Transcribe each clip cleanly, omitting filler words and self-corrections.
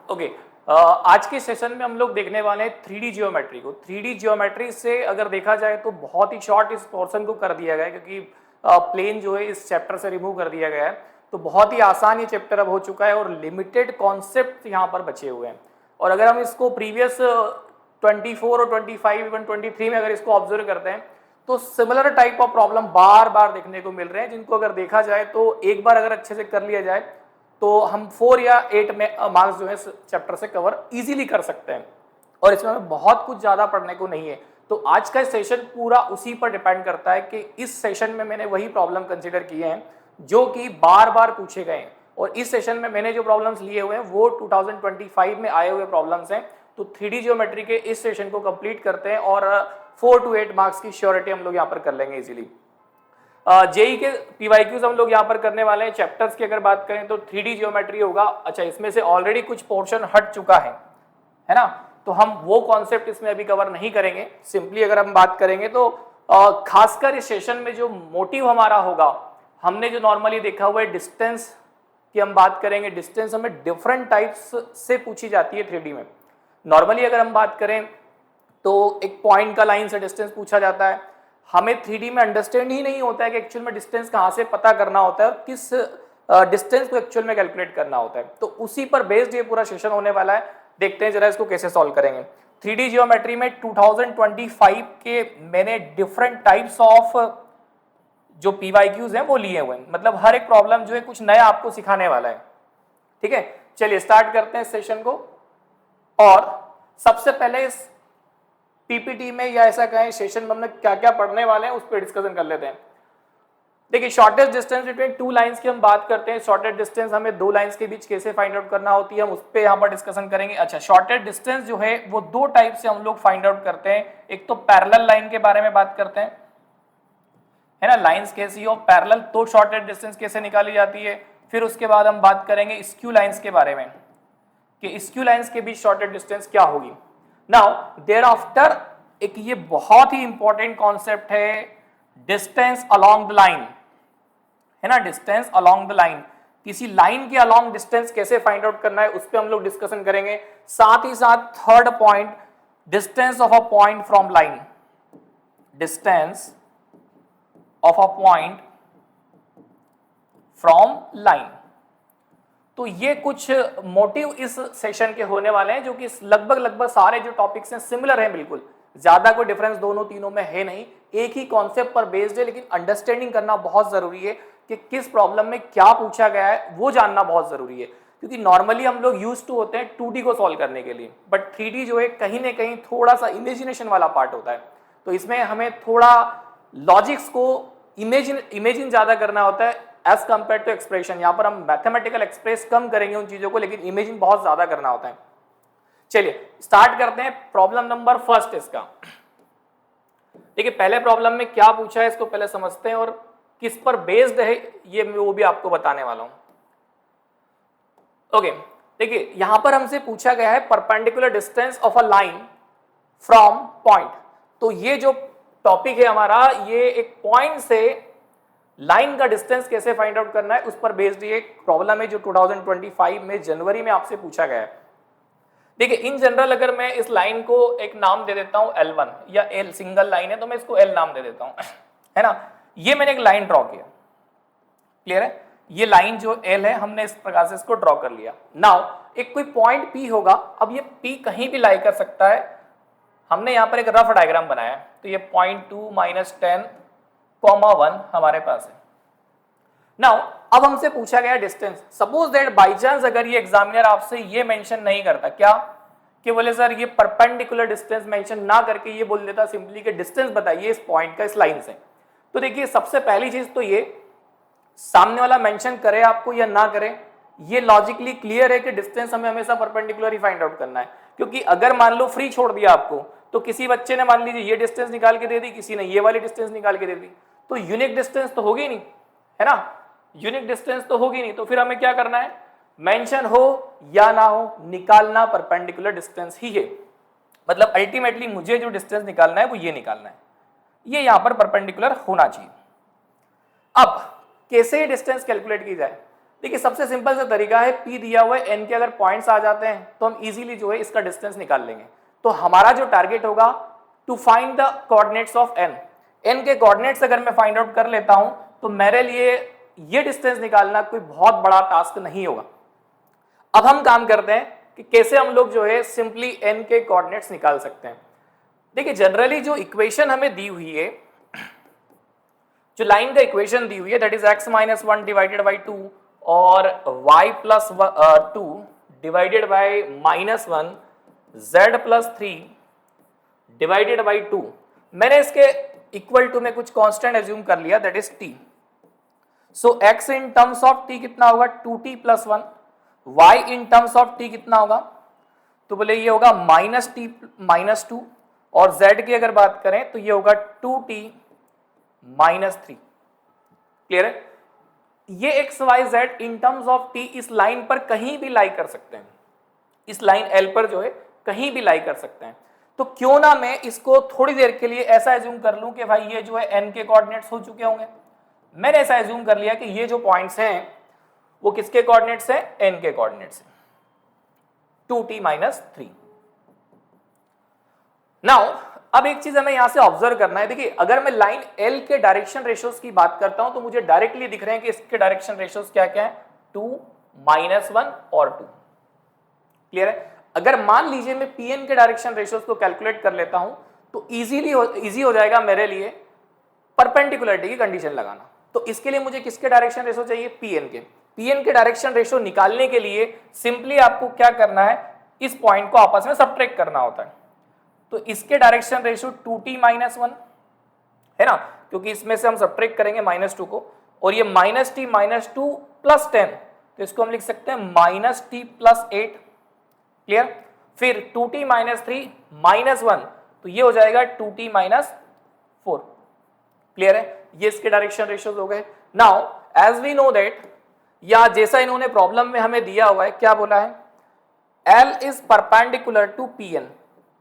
Okay, आज के session में हम लोग देखने वाले हैं 3D जियोमेट्री को। 3D जियोमेट्री से अगर देखा जाए तो बहुत ही शॉर्ट इस पोर्शन को कर दिया गया है, क्योंकि प्लेन जो है इस चैप्टर से रिमूव कर दिया गया है। तो बहुत ही आसान ये चैप्टर अब हो चुका है और लिमिटेड कॉन्सेप्ट यहाँ पर बचे हुए हैं। और अगर हम इसको प्रीवियस 24 और 25 इवन 23 में अगर इसको ऑब्जर्व करते हैं तो सिमिलर टाइप ऑफ प्रॉब्लम बार बार देखने को मिल रहे हैं, जिनको अगर देखा जाए तो एक बार अगर अच्छे से कर लिया जाए तो हम 4 या 8 में मार्क्स जो है चैप्टर से कवर इजीली कर सकते हैं। और इसमें हमें बहुत कुछ ज़्यादा पढ़ने को नहीं है। तो आज का सेशन पूरा उसी पर डिपेंड करता है कि इस सेशन में मैंने वही प्रॉब्लम कंसीडर किए हैं जो कि बार बार पूछे गए हैं। और इस सेशन में मैंने जो प्रॉब्लम्स लिए हुए हैं वो 2025 में आए हुए प्रॉब्लम्स हैं। तो 3D जियोमेट्री के इस सेशन को कंप्लीट करते हैं और 4 to 8 मार्क्स की श्योरिटी हम लोग यहाँ पर कर लेंगे इजीली। जेई के पीवाईक्यूज हम लोग यहाँ पर करने वाले हैं। चैप्टर्स की अगर बात करें तो 3D जियोमेट्री होगा। अच्छा, इसमें से ऑलरेडी कुछ पोर्शन हट चुका है ना, तो हम वो कॉन्सेप्ट इसमें अभी कवर नहीं करेंगे। सिंपली अगर हम बात करेंगे तो खासकर इस सेशन में जो मोटिव हमारा होगा, हमने जो नॉर्मली देखा हुआ है डिस्टेंस की हम बात करेंगे। डिस्टेंस हमें डिफरेंट टाइप्स से पूछी जाती है 3D में। नॉर्मली अगर हम बात करें तो एक पॉइंट का लाइन से डिस्टेंस पूछा जाता है। हमें 3D में अंडरस्टैंड ही नहीं होता है कि एक्चुअल में डिस्टेंस कहाँ से पता करना होता है और किस डिस्टेंस को एक्चुअल में कैलकुलेट करना होता है। तो उसी पर बेस्ड ये पूरा सेशन होने वाला है। देखते हैं जरा इसको कैसे सॉल्व करेंगे। 3D जियोमेट्री में 2025 के मैंने डिफरेंट टाइप्स ऑफ जो पीवाईक्यूज हैं वो लिए हुए हैं। मतलब हर एक प्रॉब्लम जो है कुछ नया आपको सिखाने वाला है। ठीक है, चलिए स्टार्ट करते हैं सेशन को। और सबसे पहले इस पीपीटी में या ऐसा कहें सेशन में हम क्या क्या पढ़ने वाले हैं उस पर डिस्कशन कर लेते हैं। देखिए, शॉर्टेस्ट डिस्टेंस बिटवीन 2 लाइंस की हम बात करते हैं। शॉर्टेस्ट डिस्टेंस हमें 2 लाइंस के बीच कैसे फाइंड आउट करना होती है, हम उस पर यहाँ पर डिस्कशन करेंगे। अच्छा, शॉर्टेस्ट डिस्टेंस जो है वो 2 टाइप से हम लोग फाइंड आउट करते हैं। एक तो पैरेलल लाइन के बारे में बात करते हैं, है ना, लाइंस कैसी हो पैरेलल तो शॉर्टेस्ट डिस्टेंस कैसे निकाली जाती है। फिर उसके बाद हम बात करेंगे स्क्यू लाइंस के बारे में कि स्क्यू लाइंस के बीच शॉर्टेस्ट डिस्टेंस क्या होगी। नाउ देयर आफ्टर एक ये बहुत ही इंपॉर्टेंट कॉन्सेप्ट है डिस्टेंस अलोंग द लाइन, है ना, डिस्टेंस अलोंग द लाइन। किसी लाइन के अलोंग डिस्टेंस कैसे फाइंड आउट करना है उस पर हम लोग डिस्कशन करेंगे। साथ ही साथ third point, distance of a point from line, distance of a point from line. तो ये कुछ मोटिव इस सेशन के होने वाले हैं जो कि लगभग सारे जो टॉपिक्स हैं सिमिलर हैं, बिल्कुल ज्यादा कोई डिफरेंस दोनों तीनों में है नहीं, एक ही कॉन्सेप्ट पर बेस्ड है। लेकिन अंडरस्टैंडिंग करना बहुत जरूरी है कि किस प्रॉब्लम में क्या पूछा गया है, वो जानना बहुत जरूरी है। क्योंकि नॉर्मली हम लोग यूज टू होते हैं 2D को सॉल्व करने के लिए, बट 3D जो है कहीं ना कहीं थोड़ा सा इमेजिनेशन वाला पार्ट होता है। तो इसमें हमें थोड़ा लॉजिक्स को इमेजिन ज्यादा करना होता है एज कंपेयर टू एक्सप्रेशन। यहाँ पर हम मैथमेटिकल एक्सप्रेस कम करेंगे उन चीजों को, लेकिन इमेजिन बहुत ज्यादा करना होता है। चलिए स्टार्ट करते हैं प्रॉब्लम नंबर फर्स्ट इसका। देखिए, पहले प्रॉब्लम में क्या पूछा है इसको पहले समझते हैं और किस पर बेस्ड है ये वो भी आपको बताने वाला हूं। ओके, देखिए यहां पर हमसे पूछा गया है perpendicular distance of a line from point. तो ये जो टॉपिक है हमारा, ये एक पॉइंट से लाइन का डिस्टेंस कैसे फाइंड आउट करना है उस पर बेस्ड ये प्रॉब्लम है जो 2025 में जनवरी में आपसे पूछा गया है। देखिए, इन जनरल अगर मैं इस लाइन को एक नाम दे देता हूं L1 या L, सिंगल लाइन है तो मैं इसको L नाम दे देता हूं, है ना। ये मैंने एक लाइन ड्रॉ किया, क्लियर है। ये लाइन जो L है हमने इस प्रकार से इसको ड्रॉ कर लिया। नाउ एक कोई पॉइंट P होगा। अब ये P कहीं भी लाई कर सकता है। हमने यहाँ पर एक रफ डायग्राम बनाया है, तो ये 0.2 -10, 1 हमारे पास है। नाउ अब हमसे पूछा गया distance. Suppose that by chance अगर ये एग्जामिनर आपसे ये मेंशन नहीं करता, क्या कि बोले सर ये परपेंडिकुलर डिस्टेंस मेंशन ना करके ये बोल देता सिंपली कि डिस्टेंस बताइए इस पॉइंट का इस लाइन से, तो देखिए सबसे पहली चीज तो ये सामने वाला मेंशन करे आपको या ना करे, ये लॉजिकली क्लियर है कि डिस्टेंस हमें हमेशा परपेंडिकुलर ही फाइंड आउट करना है। क्योंकि अगर मान लो फ्री छोड़ दिया आपको, तो किसी बच्चे ने मान लीजिए ये डिस्टेंस निकाल के दे दी, किसी ने ये वाली डिस्टेंस निकाल के दे दी, तो यूनिक डिस्टेंस तो होगी नहीं, है ना, यूनिक डिस्टेंस तो होगी नहीं। तो फिर हमें क्या करना है, मेंशन हो या ना हो, निकालना परपेंडिकुलर डिस्टेंस ही है। मतलब अल्टीमेटली मुझे जो डिस्टेंस निकालना है वो ये निकालना है, ये यहां पर परपेंडिकुलर होना चाहिए। अब कैसे डिस्टेंस कैलकुलेट की जाए, देखिए सबसे सिंपल सा तरीका है, P दिया हुआ है, N के अगर पॉइंट्स आ जाते हैं तो हम इजीली जो है इसका डिस्टेंस निकाल लेंगे। तो हमारा जो टारगेट होगा to find the coordinates of N, N के कोऑर्डिनेट्स अगर मैं फाइंड आउट कर लेता हूं तो मेरे लिए ये डिस्टेंस निकालना कोई बहुत बड़ा टास्क नहीं होगा। अब हम काम करते हैं कि कैसे हम लोग जो है सिंपली N के कोऑर्डिनेट्स निकाल सकते हैं। देखिए जनरली जो इक्वेशन हमें दी हुई है, जो लाइन का इक्वेशन दी हुई है that is x minus 1 divided by 2 और y plus 2 divided by -1 z plus 3 divided by 2, मैंने इसके इक्वल टू में कुछ कांस्टेंट एज्यूम कर लिया that is t। So x in terms of t कितना होगा 2t plus 1, y in terms of t कितना होगा, तो बोले ये होगा -t माइनस 2, और z की अगर बात करें तो ये होगा 2t माइनस 3। क्लियर है? ये x y z in terms of t इस लाइन पर कहीं भी लाई कर सकते हैं, इस लाइन एल पर जो है कहीं भी लाई कर सकते हैं। तो क्यों ना मैं इसको थोड़ी देर के लिए ऐसा एज्यूम कर लूं कि भाई ये जो है एन के कोऑर्डिनेट्स हो चुके होंगे। मैंने ऐसा एज्यूम कर लिया कि ये जो पॉइंट्स हैं वो किसके कोऑर्डिनेट्स हैं, एन के कोऑर्डिनेट्स हैं, 2t माइनस 3। नाउ अब एक चीज हमें यहां से ऑब्जर्व करना है। देखिए अगर मैं लाइन एल के डायरेक्शन रेशियोज की बात करता हूं तो मुझे डायरेक्टली दिख रहे हैं कि इसके डायरेक्शन रेशियोज क्या क्या है, 2 -1 और 2। क्लियर है? अगर मान लीजिए मैं पीएन के डायरेक्शन रेशियोज को कैलकुलेट कर लेता हूं तो इजी हो जाएगा मेरे लिए परपेंडिकुलरिटी की कंडीशन लगाना। तो इसके लिए मुझे किसके डायरेक्शन रेशियो चाहिए, पीएन के। पीएन के डायरेक्शन रेशियो निकालने के लिए सिंपली आपको क्या करना है, इस पॉइंट को आपस में सबट्रैक्ट करना होता है। तो इसके डायरेक्शन रेशियो 2t माइनस 1 है ना, क्योंकि इसमें से हम सबट्रैक्ट करेंगे -2 को, और ये -t माइनस 2 प्लस 10, तो इसको हम लिख सकते हैं -t प्लस 8। क्लियर? फिर 2t माइनस 3 माइनस 1, तो ये हो जाएगा 2t माइनस 4। क्लियर है? ये इसके डायरेक्शन रेशियोज हो गए। Now as we know that, या जैसा इन्होंने प्रॉब्लम में हमें दिया हुआ है, क्या बोला है, L is perpendicular to Pn।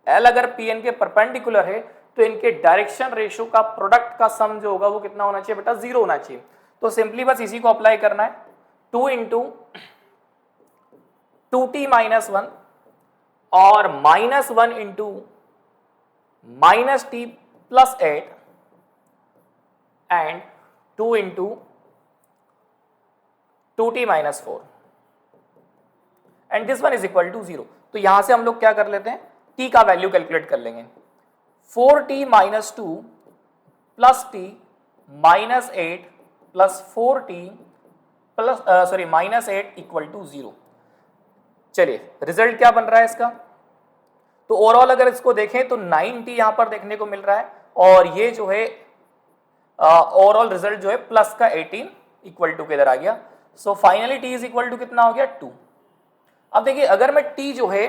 L अगर Pn के परपेंडिकुलर है तो इनके डायरेक्शन रेशियो का प्रोडक्ट का सम जो होगा वो कितना होना चाहिए बेटा, 0 होना चाहिए। तो सिंपली बस इसी को अप्लाई करना है, 2 इंटू 2t माइनस 1 और -1 into -t plus 8 and 2 into 2t minus 4 and this one is equal to 0। तो यहां से हम लोग क्या कर लेते हैं, t का वैल्यू कैलकुलेट कर लेंगे। 4t minus 2 plus t minus 8 plus 4t plus minus 8 equal to 0। चलिए रिजल्ट क्या बन रहा है इसका, तो ओवरऑल अगर इसको देखें तो 9t यहां पर देखने को मिल रहा है, और ये जो है ओवरऑल रिजल्ट जो है प्लस का 18 इक्वल टू किधर आ गया। So finally t is equal to कितना हो गया, 2। अब देखिए अगर मैं t जो है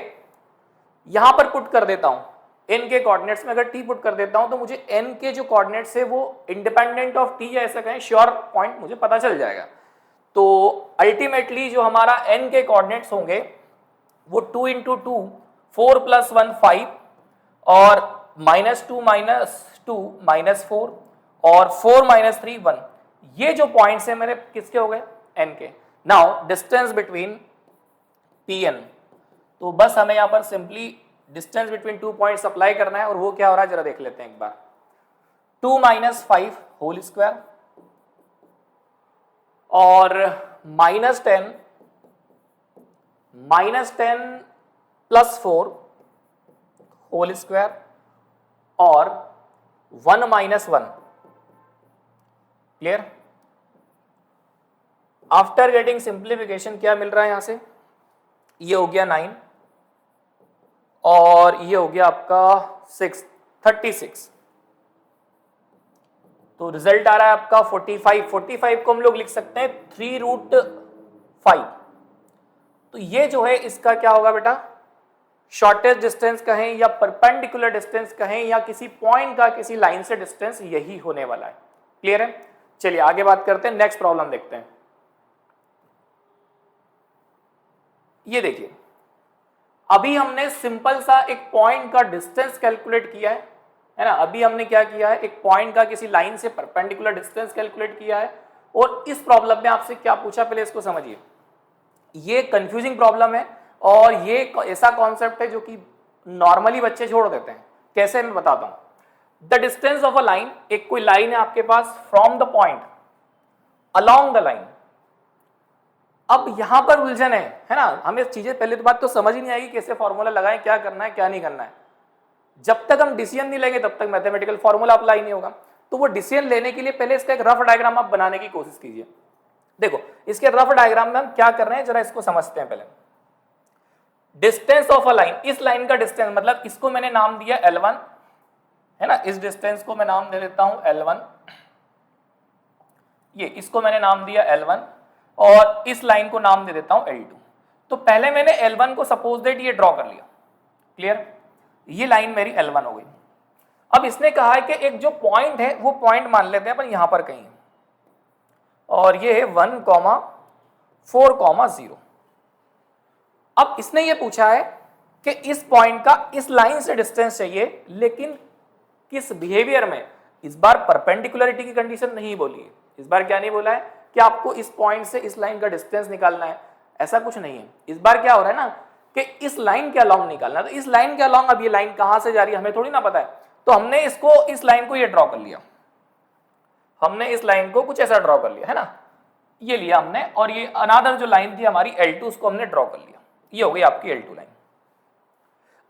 यहां पर पुट कर देता हूं, n के कोऑर्डिनेट्स में अगर t पुट कर देता हूं तो मुझे n के जो कोऑर्डिनेट्स है वो इंडिपेंडेंट ऑफ t या ऐसा कहें श्योर पॉइंट मुझे पता चल जाएगा। तो अल्टीमेटली जो हमारा n के कोऑर्डिनेट्स होंगे वो 2 इंटू 2 4 प्लस 1 5 और -2 माइनस 2 माइनस 4 और 4 माइनस 3 1। ये जो पॉइंट्स है मेरे किसके हो गए, n के। नाउ डिस्टेंस बिटवीन Pn, तो बस हमें यहां पर simply distance between 2 points apply करना है, और वो क्या हो रहा है जरा देख लेते हैं एक बार। 2 माइनस 5 होल स्क्वायर और -10 प्लस 4 होल स्क्वायर और 1 minus 1। Clear? After getting simplification क्या मिल रहा है यहां से, ये हो गया 9 और ये हो गया आपका 36। तो रिजल्ट आ रहा है आपका 45। 45 को हम लोग लिख सकते हैं 3√5। तो ये जो है इसका क्या होगा बेटा, शॉर्टेस्ट डिस्टेंस कहें या परपेंडिकुलर डिस्टेंस कहें या किसी पॉइंट का किसी लाइन से डिस्टेंस यही होने वाला है। क्लियर है? चलिए आगे बात करते हैं, नेक्स्ट प्रॉब्लम देखते हैं। ये देखिए अभी हमने सिंपल सा एक पॉइंट का डिस्टेंस कैलकुलेट किया है ना। अभी हमने क्या किया है, एक पॉइंट का किसी लाइन से परपेंडिकुलर डिस्टेंस कैलकुलेट किया है, और इस प्रॉब्लम में आपसे क्या पूछा पहले इसको समझिए। ये कंफ्यूजिंग प्रॉब्लम है और ये ऐसा कॉन्सेप्ट है जो कि नॉर्मली बच्चे छोड़ देते हैं। कैसे, मैं बताता हूं। The distance of a line, एक कोई लाइन है आपके पास from the point along the line. अब यहां पर उलझन है ना, हमें चीजें पहले तो बात तो समझ ही नहीं आएगी कैसे फॉर्मूला लगाएं, क्या करना है क्या नहीं करना है। जब तक हम डिसीजन नहीं लेंगे तब तक मैथमेटिकल फॉर्मूला अप्लाई नहीं होगा। तो वो डिसीजन लेने के लिए पहले इसका एक रफ डायग्राम आप बनाने की कोशिश कीजिए। देखो इसके रफ डायग्राम में हम क्या कर रहे हैं जरा इसको समझते हैं। पहले डिस्टेंस ऑफ अ लाइन, इस लाइन का डिस्टेंस मतलब इसको मैंने नाम दिया L1 है ना, इस डिस्टेंस को मैं नाम दे देता हूं L1, ये इसको मैंने नाम दिया L1 और इस लाइन को नाम दे देता हूं L2। तो पहले मैंने L1 को सपोज दैट ये ड्रॉ कर लिया, क्लियर, ये लाइन मेरी L1 हो गई। अब इसने कहा है कि एक जो पॉइंट है वो पॉइंट मान लेते हैं अपन यहां पर कहीं, और ये है 1,4,0। अब इसने ये पूछा है कि इस पॉइंट का इस लाइन से डिस्टेंस चाहिए, लेकिन किस बिहेवियर में। इस बार परपेंडिकुलरिटी की कंडीशन नहीं बोली है, इस बार क्या नहीं बोला है कि आपको इस पॉइंट से इस लाइन का डिस्टेंस निकालना है, ऐसा कुछ नहीं है। इस बार क्या हो रहा है ना कि इस लाइन के अलोंग निकालना है। तो इस लाइन के अलोंग, अब ये लाइन कहां से जा रही है हमें थोड़ी ना पता है, तो हमने इसको इस लाइन को ये ड्रॉ कर लिया, हमने इस लाइन को कुछ ऐसा ड्रॉ कर लिया है ना, ये लिया हमने, और ये अनादर जो लाइन थी हमारी L2 उसको हमने ड्रॉ कर लिया, ये हो गई आपकी L2 लाइन।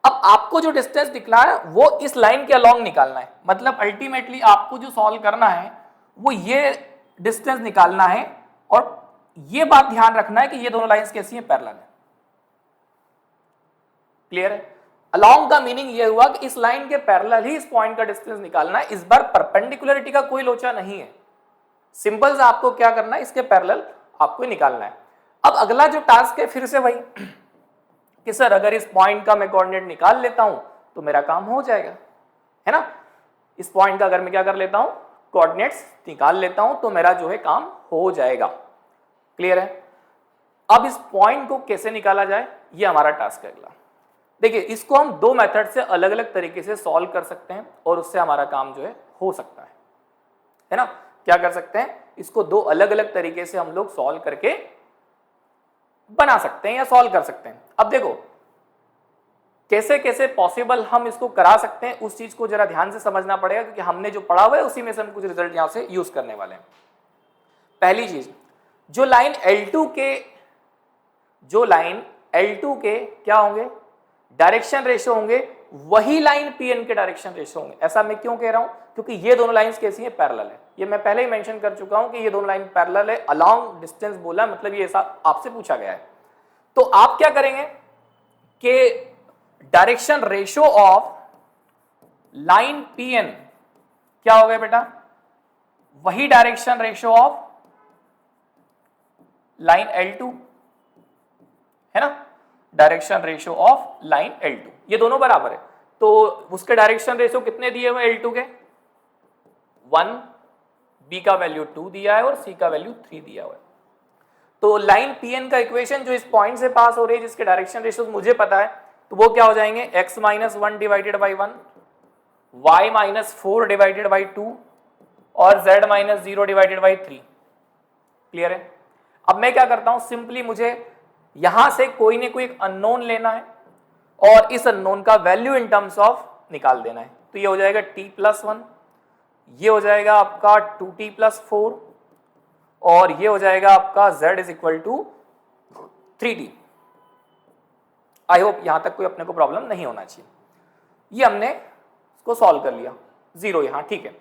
अब आपको जो डिस्टेंस निकला है वो इस लाइन के अलोंग निकालना है, मतलब अल्टीमेटली आपको जो सॉल्व करना है वो ये डिस्टेंस निकालना है, और ये बात ध्यान रखना है कि ये दोनों लाइंस कैसी हैं, पैरेलल है, क्लियर है। अलोंग का मीनिंग ये हुआ कि इस लाइन के पैरेलल ही इस पॉइंट का डिस्टेंस निकालना है। इस बार परपेंडिकुलरिटी का कोई लोचा नहीं है, सिंपल सा आपको क्या करना है, इसके पैरेलल आपको निकालना है। अब अगला जो टास्क है फिर से वही कि सर अगर इस पॉइंट का मैं कोऑर्डिनेट निकाल लेता हूं तो मेरा काम हो जाएगा, है ना। इस पॉइंट का अगर मैं क्या कर लेता हूं, कोऑर्डिनेट्स निकाल लेता हूं तो मेरा जो है काम हो जाएगा, क्लियर है। अब इस पॉइंट को कैसे निकाला जाए ये हमारा टास्क है अगला। देखिए इसको हम दो मेथड से अलग अलग तरीके से सॉल्व कर सकते हैं और उससे हमारा काम जो है हो सकता है ना। क्या कर सकते हैं, इसको दो अलग अलग तरीके से हम लोग सॉल्व करके बना सकते हैं या सॉल्व कर सकते हैं। अब देखो कैसे कैसे पॉसिबल हम इसको करा सकते हैं, उस चीज को जरा ध्यान से समझना पड़ेगा, क्योंकि हमने जो पढ़ा हुआ है उसी में से हम कुछ रिजल्ट यहां से यूज करने वाले हैं। पहली चीज, जो लाइन L2 के क्या होंगे, डायरेक्शन रेशियो होंगे, वही लाइन PN के डायरेक्शन रेशियो होंगे। ऐसा मैं क्यों कह रहा हूं, क्योंकि ये दोनों लाइंस कैसी हैं, पैरेलल है। ये मैं पहले ही मेंशन कर चुका हूं कि ये दोनों लाइन पैरेलल है, अलोंग डिस्टेंस बोला मतलब ये ऐसा आपसे पूछा गया है। तो आप क्या करेंगे कि direction ratio of line PN क्या हो गया बेटा, वही direction ratio of line L2 है ना, direction ratio of line L2, ये दोनों बराबर है। तो उसके डायरेक्शन रेशियो कितने दिए हुए L2 के, 1, B का वैल्यू 2 दिया है और C का वैल्यू 3 दिया हुआ है। तो लाइन PN का इक्वेशन जो इस पॉइंट से पास हो रही है जिसके डायरेक्शन रेशियो मुझे पता है, तो वो क्या हो जाएंगे, x - 1 divided by 1, y - 4 divided by 2 और z - 0 डिवाइडेड बाई 3, क्लियर है। अब मैं क्या करता हूं, सिंपली मुझे यहां से कोई ना कोई एक अननोन लेना है और इस अननोन का वैल्यू इन टर्म्स ऑफ निकाल देना है। तो ये हो जाएगा t+1, ये हो जाएगा आपका 2t+4 और ये हो जाएगा आपका z = 3t। आई होप यहां तक कोई अपने को प्रॉब्लम नहीं होना चाहिए। ये हमने इसको सॉल्व कर लिया, 0 यहां, ठीक है।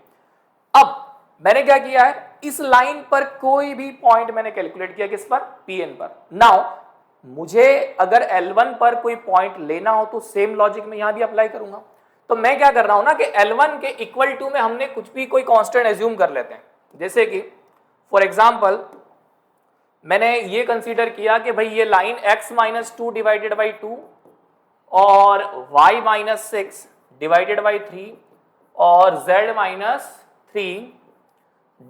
अब मैंने क्या किया है, इस लाइन पर कोई भी पॉइंट मैंने कैलकुलेट किया, किस पर, PN पर। नाउ मुझे अगर L1 पर कोई पॉइंट लेना हो तो सेम लॉजिक में यहां भी अप्लाई करूंगा। तो मैं क्या कर रहा हूं ना कि L1 के इक्वल टू में हमने कुछ भी कोई कांस्टेंट एज्यूम कर लेते हैं। जैसे कि फॉर एग्जांपल मैंने ये कंसीडर किया कि भाई ये लाइन x - 2 डिवाइडेड बाई 2 और y - 6 डिवाइडेड बाई 3 और z - 3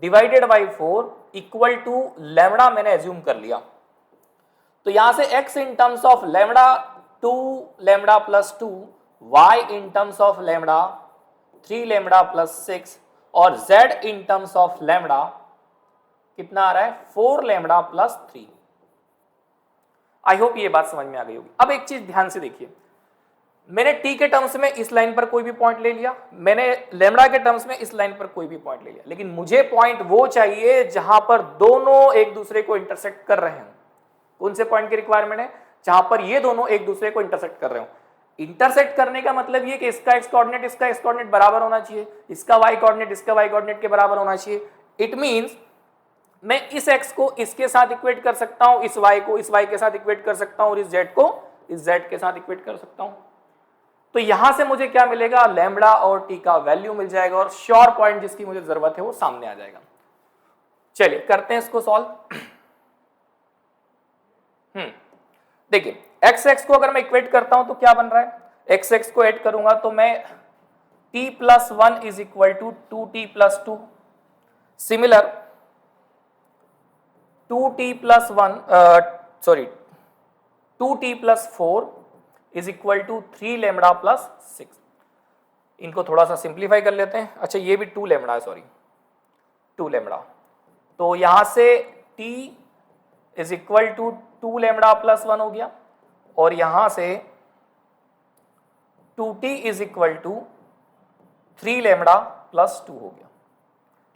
divided by 4 equal to lambda मैंने एज्यूम कर लिया। तो यहां से x in terms of lambda 2 lambda plus 2, y in terms of lambda 3 lambda plus 6 और z in terms of lambda कितना आ रहा है 4 लैम्बडा प्लस 3। आई होप ये बात समझ में आ गई होगी। अब एक चीज ध्यान से देखिए, मैंने टी के टर्म्स में इस लाइन पर कोई भी पॉइंट ले लिया, मैंने लैम्बडा के टर्म्स में इस लाइन पर कोई भी पॉइंट ले लिया, लेकिन मुझे पॉइंट वो चाहिए जहां पर दोनों एक दूसरे को इंटरसेक्ट कर रहे हैं। कौन से पॉइंट की रिक्वायरमेंट है? जहां पर ये दोनों एक दूसरे को इंटरसेक्ट कर रहे हो। इंटरसेक्ट करने का मतलब ये कि इसका एक्स कोऑर्डिनेट इसका एक्स कोऑर्डिनेट बराबर होना चाहिए, इसका वाई कोऑर्डिनेट इसका वाई कोऑर्डिनेट के बराबर होना चाहिए। इट मींस मैं इस x को इसके साथ इक्वेट कर सकता हूं, इस y को इस y के साथ इक्वेट कर सकता हूं, और इस z को इस z के साथ इक्वेट कर सकता हूं। तो यहां से मुझे क्या मिलेगा? लैम्बडा और t का वैल्यू मिल जाएगा, और श्योर पॉइंट जिसकी मुझे जरूरत है वो सामने आ जाएगा। चलिए करते हैं इसको सॉल्व। देखिए x को अगर मैं इक्वेट करता हूं तो क्या बन रहा है? x को ऐड करूंगा तो मैं t plus 1 is equal to 2t plus 2। Similar 2t plus 4 is equal to 3 lambda plus 6। इनको थोड़ा सा सिंप्लीफाई कर लेते हैं। अच्छा ये भी 2 लैम्बडा है, सॉरी 2 लैम्बडा। तो यहां से t is equal to 2 lambda plus 1 हो गया, और यहां से 2t is equal to 3 lambda plus 2 हो गया।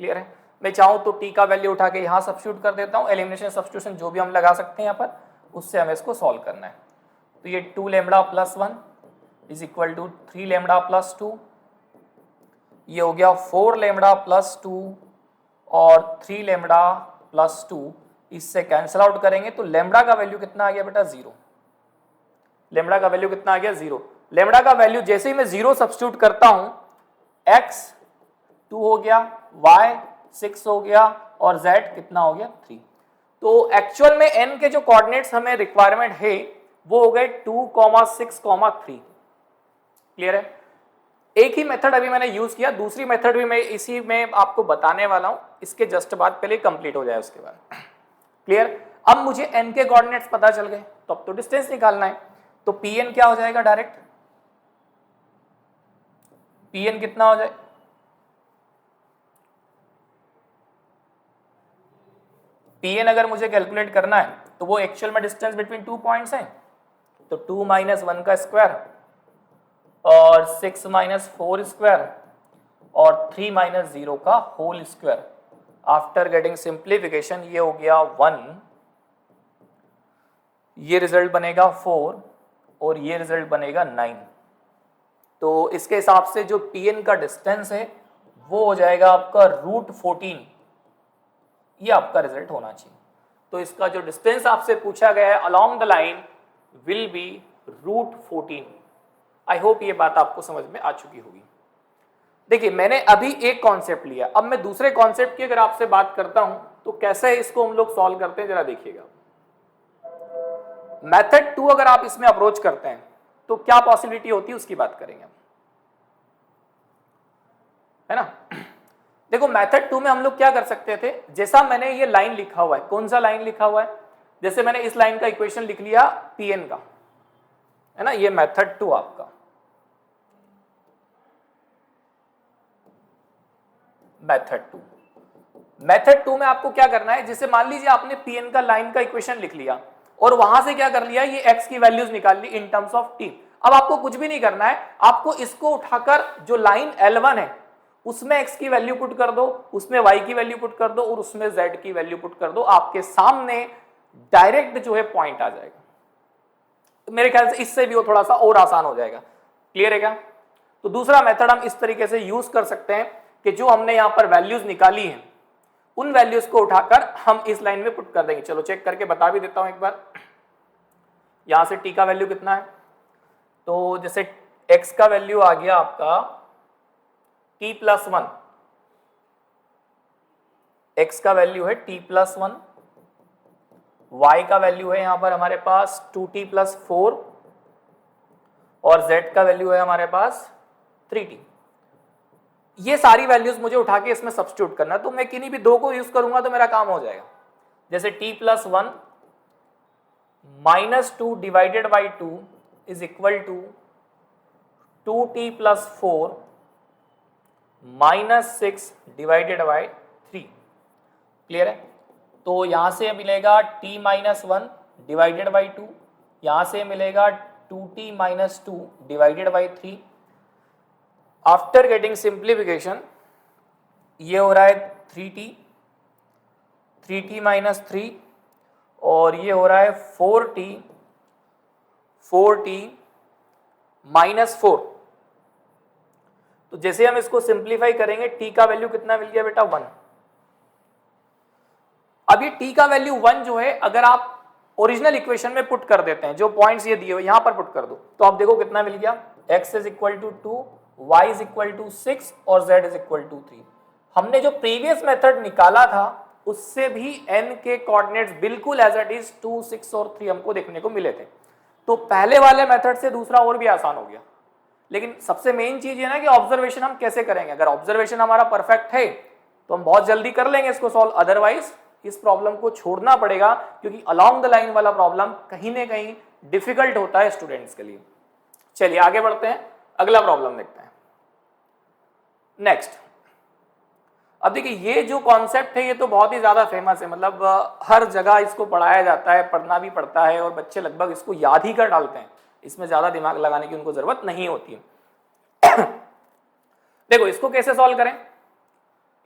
क्लियर है? मैं चाहूं तो t का वैल्यू उठा के यहां सब्स्टिट्यूट कर देता हूं। एलिमिनेशन सब्स्टिट्यूशन जो भी हम लगा सकते हैं यहां पर, उससे हमें इसको सॉल्व करना है। तो ये 2 lambda plus 1 is equal to 3 lambda plus 2, ये हो गया 4 लैम्बडा प्लस 2 और 3 लैम्बडा प्लस 2। इससे कैंसिल आउट करेंगे तो लैम्बडा का वैल्यू कितना आ गया बेटा? 0। लैम्बडा का वैल्यू कितना आ गया? 0। लैम्बडा का वैल्यू जैसे ही मैं 0 सब्स्टिट्यूट करता हूं, x 2 हो गया, y 6 हो गया, और z कितना हो गया? 3। तो एक्चुअल में n के जो कोऑर्डिनेट्स हमें रिक्वायरमेंट है वो हो गए 2, 6, 3। क्लियर है? एक ही मेथड अभी मैंने यूज किया, दूसरी मेथड भी मैं इसी में आपको बताने वाला हूं, इसके जस्ट बाद पहले कंप्लीट हो जाए उसके बाद। क्लियर? अब मुझे n के कोऑर्डिनेट्स पता चल गए, तो अब तो डिस्टेंस निकालना है। तो pn क्या हो जाएगा? डायरेक्ट pn कितना हो जाए? pn अगर मुझे कैलकुलेट करना है तो वो एक्चुअल में डिस्टेंस बिटवीन 2 पॉइंट्स है, तो 2 माइनस 1 का स्क्वायर और 6 माइनस 4 स्क्वायर और 3 माइनस 0 का whole square. After getting simplification ये हो गया 1, ये रिजल्ट बनेगा 4 और ये रिजल्ट बनेगा 9। तो इसके हिसाब से जो pn का डिस्टेंस है वो हो जाएगा आपका √14। ये आपका रिजल्ट होना चाहिए। तो इसका जो डिस्टेंस आपसे पूछा गया है along the line will be √14। I hope ये बात आपको समझ में आ चुकी होगी। देखिए मैंने अभी एक कॉन्सेप्ट लिया, अब मैं दूसरे कॉन्सेप्ट की अगर आपसे बात करता हूं तो कैसे इसको हम लोग सॉल्व करते हैं जरा देखिएगा। मेथड 2 अगर आप इसमें अप्रोच करते हैं तो क्या पॉसिबिलिटी होती है उसकी बात करेंगे, है ना। देखो मेथड 2 में हम लोग क्या कर सकते थे, जैसा मैंने ये लाइन लिखा हुआ है, कौन सा लाइन लिखा हुआ है, जैसे मैंने इस लाइन का इक्वेशन लिख लिया pn का, है ना, ये मेथड 2 आपका। मेथड 2 में आपको क्या करना है, जैसे मान लीजिए आपने pn का लाइन का इक्वेशन लिख लिया और वहां से क्या कर लिया, ये x की वैल्यूज निकाल ली इन टर्म्स ऑफ t। अब आपको कुछ भी नहीं करना है, आपको इसको उठाकर जो लाइन L1 है उसमें x की वैल्यू पुट कर दो, उसमें y की वैल्यू पुट कर दो और उसमें z की वैल्यू पुट कर दो, आपके सामने डायरेक्ट जो है पॉइंट आ जाएगा। तो मेरे ख्याल से इससे भी वो थोड़ा सा और आसान हो जाएगा। क्लियर है क्या? तो दूसरा मेथड हम इस तरीके से यूज कर सकते हैं कि जो हमने यहां पर वैल्यूज निकाली हैं उन वैल्यूज को उठाकर हम इस लाइन में पुट कर देंगे। चलो चेक करके बता भी देता हूं एक बार। यहां से t का वैल्यू कितना है, तो जैसे x का वैल्यू आ गया आपका t प्लस 1, x का वैल्यू है t प्लस 1, y का वैल्यू है यहां पर हमारे पास 2t प्लस 4 और z का वैल्यू है हमारे पास 3t। ये सारी वैल्यूज मुझे उठा के इसमें सब्स्टिट्यूट करना है, तो मैं किन्हीं भी दो को यूज करूंगा तो मेरा काम हो जाएगा। जैसे t plus 1 minus 2 divided by 2 is equal to 2t plus 4 minus 6 divided by 3। Clear है? तो यहाँ से मिलेगा t माइनस 1 डिवाइडेड बाई 2, यहाँ से मिलेगा 2t minus 2 divided by 3। After getting simplification ये हो रहा है 3t माइनस 3 और ये हो रहा है 4t माइनस 4। तो जैसे हम इसको सिंप्लीफाई करेंगे t का वैल्यू कितना मिल गया बेटा 1। अब ये t का वैल्यू 1 जो है अगर आप ओरिजिनल इक्वेशन में पुट कर देते हैं, जो पॉइंट्स ये दिए हुए यहां पर पुट कर दो, तो आप देखो कितना मिल गया, x is equal to 2, y is equal to 6 और z इज इक्वल टू 3। हमने जो प्रीवियस मेथड निकाला था उससे भी n के कोऑर्डिनेट्स बिल्कुल एज इट इज 2, 6 और 3 हमको देखने को मिले थे। तो पहले वाले मेथड से दूसरा और भी आसान हो गया। लेकिन सबसे मेन चीज ये ना कि ऑब्जर्वेशन हम कैसे करेंगे। अगर ऑब्जर्वेशन हमारा परफेक्ट है तो हम बहुत जल्दी कर लेंगे इसको सॉल्व, अदरवाइज इस प्रॉब्लम को छोड़ना पड़ेगा, क्योंकि अलोंग द लाइन वाला प्रॉब्लम कहीं ना कहीं डिफिकल्ट होता है स्टूडेंट्स के लिए। चलिए आगे बढ़ते हैं, अगला प्रॉब्लम देखते हैं। नेक्स्ट, अब देखिए ये जो कॉन्सेप्ट है ये तो बहुत ही ज्यादा फेमस है, मतलब हर जगह इसको पढ़ाया जाता है, पढ़ना भी पड़ता है और बच्चे लगभग इसको याद ही कर डालते हैं, इसमें ज्यादा दिमाग लगाने की उनको जरूरत नहीं होती है। देखो इसको कैसे सॉल्व करें।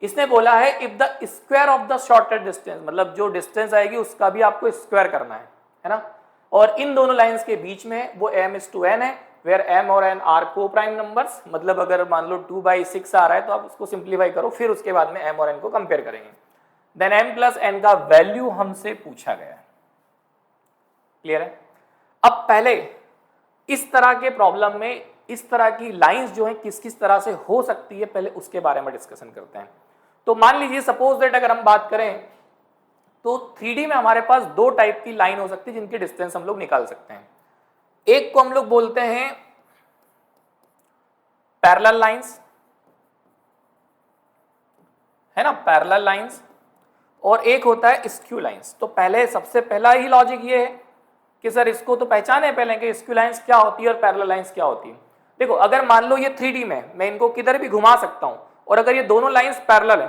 इसने बोला है if the square of the shortest distance, मतलब जो डिस्टेंस आएगी उसका भी आपको स्क्वायर करना है ना। और इन दोनों लाइंस के बीच में वो m/n है, वेयर m और n आर को प्राइम नंबर्स। मतलब अगर मान लो 2/6 आ रहा है तो आप उसको सिंप्लीफाई करो, फिर उसके बाद में m और n को कंपेयर करेंगे। देन m प्लस n का वैल्यू हमसे पूछा गया है। क्लियर है। अब पहले इस तरह के प्रॉब्लम में इस तरह की लाइंस जो है किस किस तरह से हो सकती है, पहले उसके बारे में डिस्कशन करते हैं। तो मान लीजिए सपोज दैट अगर हम बात करें तो 3D में हमारे पास दो टाइप की लाइन हो सकती है जिनकी डिस्टेंस हम लोग निकाल सकते हैं। एक को हम लोग बोलते हैं पैरेलल लाइंस, है ना, पैरेलल लाइंस, और एक होता है स्क्यू लाइंस। तो पहले सबसे पहला ही लॉजिक ये है कि सर इसको तो पहचाने पहले कि स्क्यू लाइंस क्या होती है और पैरेलल लाइंस क्या होती है। देखो अगर मान लो ये 3D में मैं इनको किधर भी घुमा सकता हूं और अगर ये दोनों लाइंस पैरेलल है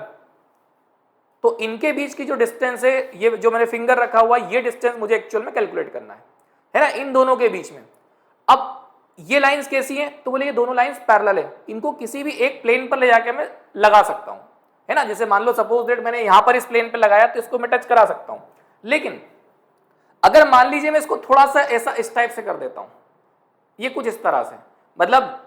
तो इनके बीच की जो डिस्टेंस है, ये जो मैंने फिंगर रखा हुआ ये डिस्टेंस मुझे एक्चुअल में कैलकुलेट करना है ना, इन दोनों के बीच में। अब ये लाइंस कैसी हैं, तो बोले ये दोनों लाइंस पैरेलल है, इनको किसी भी एक प्लेन पर ले जाके मैं लगा सकता हूं, है ना। जैसे मान लो सपोज दैट मैंने यहां पर इस प्लेन पे लगाया तो इसको मैं टच करा सकता हूं। लेकिन अगर मान लीजिए मैं इसको थोड़ा सा ऐसा इस टाइप से कर देता हूं, ये कुछ इस तरह से, मतलब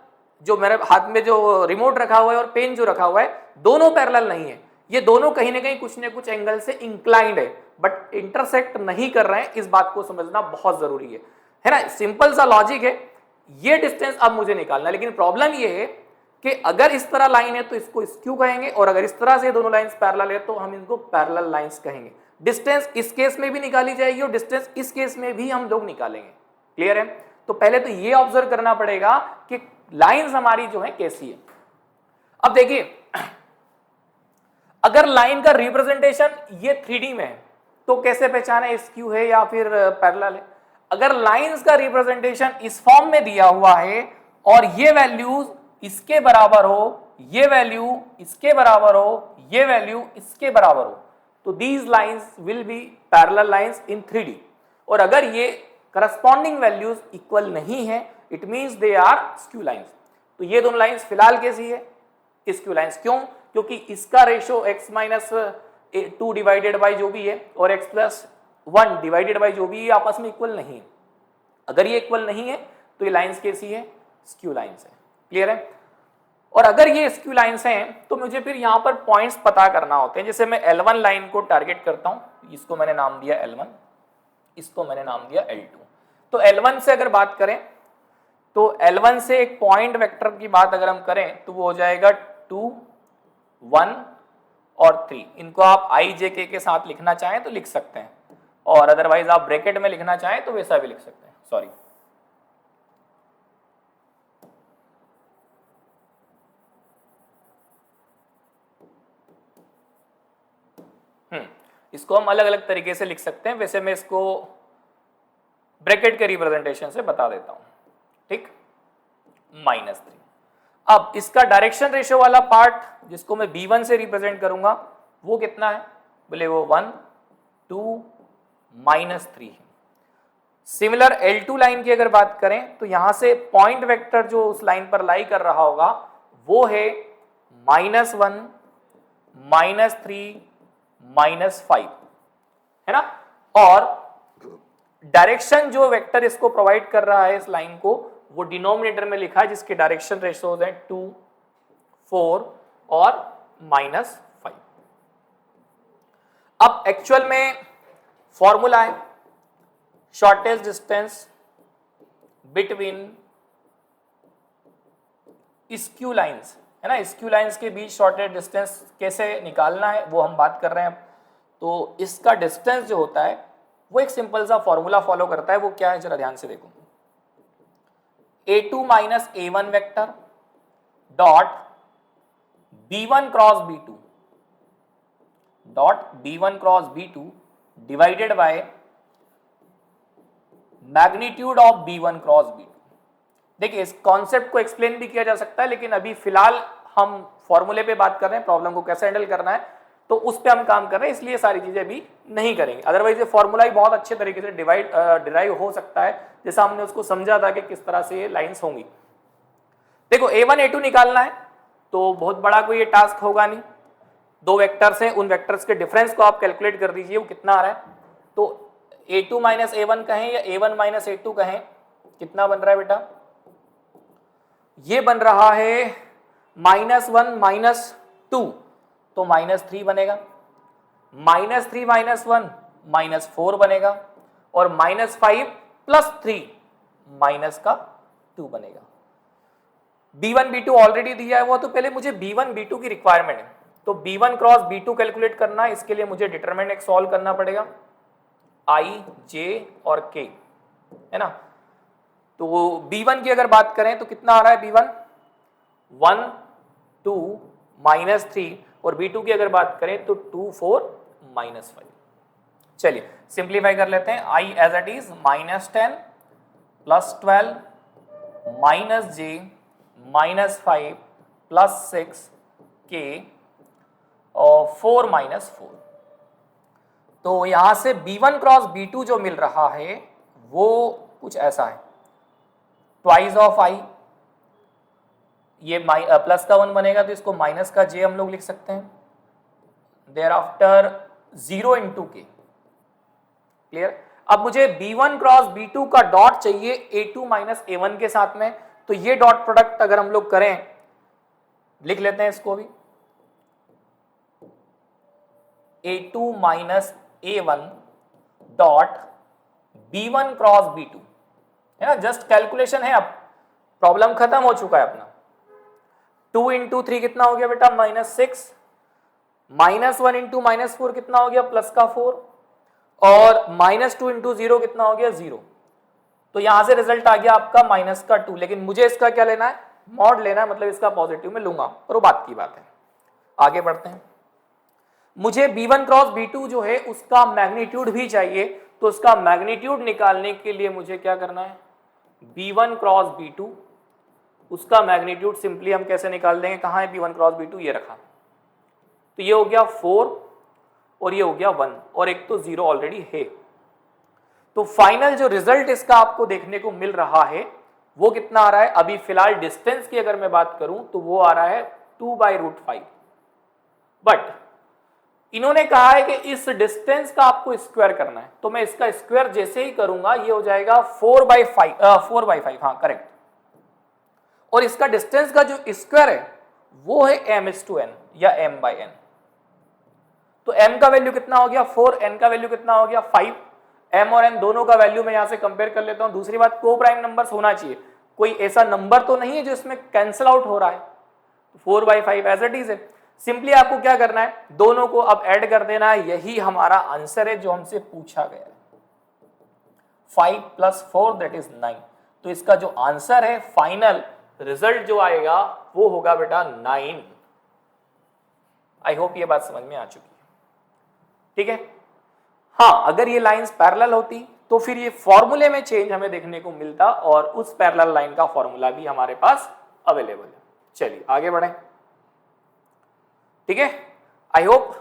जो मेरे हाथ में जो रिमोट रखा हुआ है और पेन जो रखा हुआ है दोनों पैरेलल नहीं है, ये दोनों कहीं ना कहीं कुछ न कुछ एंगल से इंक्लाइंड है बट इंटरसेक्ट नहीं कर रहे हैं। इस बात को समझना बहुत जरूरी है ना। सिंपल सा लॉजिक है। ये डिस्टेंस अब मुझे निकालना है, लेकिन प्रॉब्लम ये है कि अगर इस तरह लाइन है तो इसको स्क्यू कहेंगे और अगर इस तरह से दोनों लाइंस पैरेलल है तो हम इनको पैरेलल लाइंस कहेंगे। डिस्टेंस इस केस में भी निकाली जाएगी और डिस्टेंस इस केस में भी हम लोग निकालेंगे। क्लियर है। तो पहले तो ये ऑब्जर्व करना पड़ेगा कि लाइंस हमारी जो है कैसी है। अब देखिए अगर लाइन का रिप्रेजेंटेशन ये 3D में है तो कैसे पहचाने स्क्यू है या फिर पैरेलल है। अगर लाइंस का रिप्रेजेंटेशन इस फॉर्म में दिया हुआ है और ये वैल्यूज इसके बराबर हो, ये वैल्यू इसके बराबर हो, ये वैल्यू इसके बराबर हो, तो these lines will be parallel lines in 3D। और अगर ये करस्पॉन्डिंग वैल्यूज इक्वल नहीं है it means they are skew lines. तो ये दोनों लाइंस फिलहाल कैसी है, स्क्यू लाइंस। क्यों? क्योंकि इसका ratio x minus 2 divided by जो भी है और x प्लस 1 डिवाइडेड बाई जो भी है आपस में इक्वल नहीं है। अगर ये इक्वल नहीं है तो ये लाइंस कैसी है, स्क्यू लाइंस है। क्लियर है। और अगर ये स्क्यू लाइंस हैं तो मुझे फिर यहाँ पर पॉइंट्स पता करना होते हैं। जैसे मैं L1 लाइन को टारगेट करता हूँ, इसको मैंने नाम दिया L1, इसको मैंने नाम दिया L2। तो L1 से अगर बात करें तो L1 से एक पॉइंट वेक्टर की बात अगर हम करें तो वो हो जाएगा 2, 1 और 3। इनको आप i j k के साथ लिखना चाहें तो लिख सकते हैं और अदरवाइज आप ब्रैकेट में लिखना चाहें तो वैसा भी लिख सकते हैं। सॉरी, इसको हम अलग अलग तरीके से लिख सकते हैं। वैसे मैं इसको ब्रैकेट के रिप्रेजेंटेशन से बता देता हूं, ठीक, -3। अब इसका डायरेक्शन रेशियो वाला पार्ट जिसको मैं b1 से रिप्रेजेंट करूंगा वो कितना है, बोले वो 1, 2 -3 है। सिमिलर L2 लाइन की अगर बात करें तो यहां से पॉइंट वेक्टर जो उस लाइन पर लाई कर रहा होगा वो है -1 -3 -5, है ना। और डायरेक्शन जो वेक्टर इसको प्रोवाइड कर रहा है इस लाइन को, वो डिनोमिनेटर में लिखा है, जिसके डायरेक्शन रेशियोज हैं 2, 4 और -5। अब एक्चुअल में फॉर्मूला है shortest distance between skew lines, है ना। स्क्यू लाइंस के बीच शॉर्टेस्ट डिस्टेंस कैसे निकालना है वो हम बात कर रहे हैं। तो इसका डिस्टेंस जो होता है वो एक सिंपल सा फॉर्मूला फॉलो करता है। वो क्या है, जरा ध्यान से देखो। A2 minus A1 vector dot B1 cross B2 dot B1 cross B2 divided by magnitude of B1 cross B2। देखिए, इस कॉन्सेप्ट को एक्सप्लेन भी किया जा सकता है, लेकिन अभी फिलहाल हम फॉर्मूले पे बात कर रहे हैं, प्रॉब्लम को कैसे हैंडल करना है तो उस पे हम काम कर रहे हैं, इसलिए सारी चीजें भी नहीं करेंगे। अदरवाइज ये फॉर्मूला ही बहुत अच्छे तरीके से डिराइव हो सकता है, जैसा हमने उसको समझा था कि किस तरह से ये लाइंस होंगी। देखो, A1 A2 निकालना है तो बहुत बड़ा कोई ये टास्क होगा नहीं। दो वेक्टर्स हैं, उन वेक्टर्स के डिफरेंस को आप कैलकुलेट कर दीजिए, वो कितना आ रहा है। तो A2 माइनस A1 कहें या A1 माइनस A2 कहें, कितना बन रहा है बेटा? ये बन रहा है -1 -2, तो -3 बनेगा। -3 -1 -4 बनेगा, और -5 + 3 -2 बनेगा। B1 B2 ऑलरेडी दिया है वो, तो पहले मुझे B1 B2 की रिक्वायरमेंट है, तो B1 क्रॉस B2 कैलकुलेट करना है। इसके लिए मुझे डिटरमिनेंट सॉल्व करना पड़ेगा, I, J और K, है ना। तो B1 की अगर बात करें तो कितना आ रहा है B1? 1 2 -3, और B2 की अगर बात करें तो 2 4 -5। चलिए सिंप्लीफाई कर लेते हैं। I as it is -10 + 12 -j -5 + 6 K और 4 -4। तो यहां से B1 क्रॉस B2 जो मिल रहा है वो कुछ ऐसा है, ट्वाइस ऑफ I, ये प्लस का 1 बनेगा तो इसको माइनस का j हम लोग लिख सकते हैं। Thereafter 0 × K, clear. अब मुझे B1 क्रॉस B2 का डॉट चाहिए A2 माइनस A1 के साथ में, तो ये डॉट प्रोडक्ट अगर हम लोग करें, लिख लेते हैं इसको भी, A2 minus A1 dot B1 cross B2, है ना। जस्ट कैलकुलेशन है, अब प्रॉब्लम खत्म हो चुका है अपना। 2 × 3 कितना हो गया बेटा? -6, -1 × -4 कितना हो गया? +4, और -2 × 0 कितना हो गया? 0। तो यहां से रिजल्ट आ गया आपका -2, लेकिन मुझे इसका क्या लेना है? मॉड लेना है, मतलब इसका पॉजिटिव में लूंगा, पर वो बात की बात है। आगे बढ़ते हैं। मुझे B1 क्रॉस B2 जो है उसका मैग्नीट्यूड भी चाहिए, तो उसका मैग्नीट्यूड निकालने के लिए मुझे क्या करना है? B1 क्रॉस B2, उसका मैग्नीट्यूड सिंपली हम कैसे निकाल देंगे? कहाँ है B1 क्रॉस B2? ये रखा। तो ये हो गया 4 और ये हो गया 1, और एक तो 0 ऑलरेडी है। तो फाइनल जो रिजल्ट इसका आपको देखने को मिल रहा है वो कितना आ रहा है? अभी फिलहाल डिस्टेंस की अगर मैं बात करूं तो वो आ रहा है 2/√5। बट इन्होंने कहा है कि इस डिस्टेंस का आपको स्क्वायर करना है, तो मैं इसका स्क्वायर जैसे ही करूंगा ये हो जाएगा 4/5, हाँ करेक्ट। और इसका डिस्टेंस का जो स्क्वायर है वो है m/n या m/n। तो m का वैल्यू कितना हो गया 4, n का वैल्यू कितना हो गया 5। m और n दोनों का वैल्यू मैं यहां से कंपेयर कर लेता हूं। दूसरी बात, को प्राइम नंबर्स होना चाहिए, कोई ऐसा नंबर तो नहीं है जो इसमें कैंसिल आउट हो रहा है। 4/5 एज इट इज है। सिंपली आपको क्या करना है? दोनों को अब ऐड कर देना है, यही हमारा आंसर है जो हमसे पूछा गया है। 5 + 4 दैट इज 9। तो इसका जो आंसर है, फाइनल रिजल्ट जो आएगा वो होगा बेटा 9। आई होप ये बात समझ में आ चुकी है, ठीक है। हाँ, अगर ये लाइंस पैरेलल होती तो फिर ये फॉर्मूले में चेंज हमें देखने को मिलता, और उस पैरेलल लाइन का फॉर्मूला भी हमारे पास अवेलेबल है। चलिए आगे बढ़ें, ठीक है। आई होप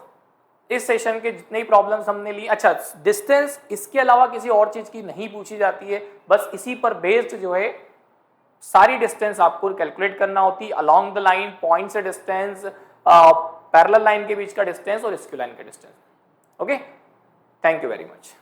इस सेशन के जितने ही प्रॉब्लम्स हमने ली, अच्छा डिस्टेंस इसके अलावा किसी और चीज की नहीं पूछी जाती है, बस इसी पर बेस्ड जो है सारी डिस्टेंस आपको कैलकुलेट करना होती है, अलोंग द लाइन पॉइंट से डिस्टेंस, पैरेलल लाइन के बीच का डिस्टेंस और स्क्यू लाइन का distance. Okay, thank you very much.